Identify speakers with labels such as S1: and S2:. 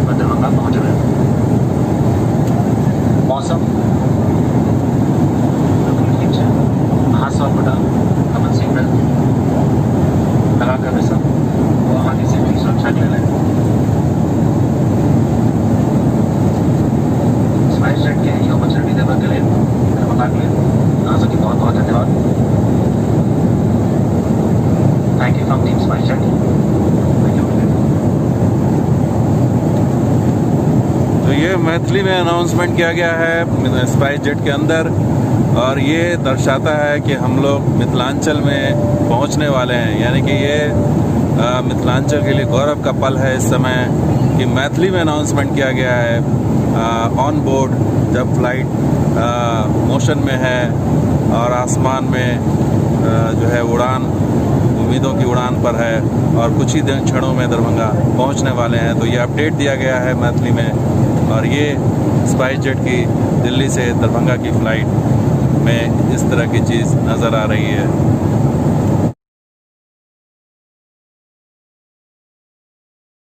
S1: Flight Darbhanga पहुँच रहे हैं। मौसम बिल्कुल ठीक है। हाथ और बटा कमन सिग्नल लगा कर वैसा वो आगे से भी सुरक्षा ले रहे हैं। स्पाइस जेट के ये अपॉर्चुनिटी देने के लिए दरभंगा के लिए यहाँ से बहुत बहुत धन्यवाद। Thank you from team spice jet.
S2: तो ये मैथिली में अनाउंसमेंट किया गया है स्पाइस जेट के अंदर, और ये दर्शाता है कि हम लोग मिथिलांचल में पहुंचने वाले हैं। यानी कि ये मिथिलांचल के लिए गौरव का पल है इस समय कि मैथिली में अनाउंसमेंट किया गया है ऑन बोर्ड, जब फ्लाइट मोशन में है और आसमान में जो है उड़ान, उम्मीदों की उड़ान पर है और कुछ ही दिन क्षणों में दरभंगा पहुंचने वाले हैं। तो ये अपडेट दिया गया है मैथिली में, और ये स्पाइस जेट की दिल्ली से दरभंगा की फ़्लाइट में इस तरह की चीज़ नज़र आ रही है।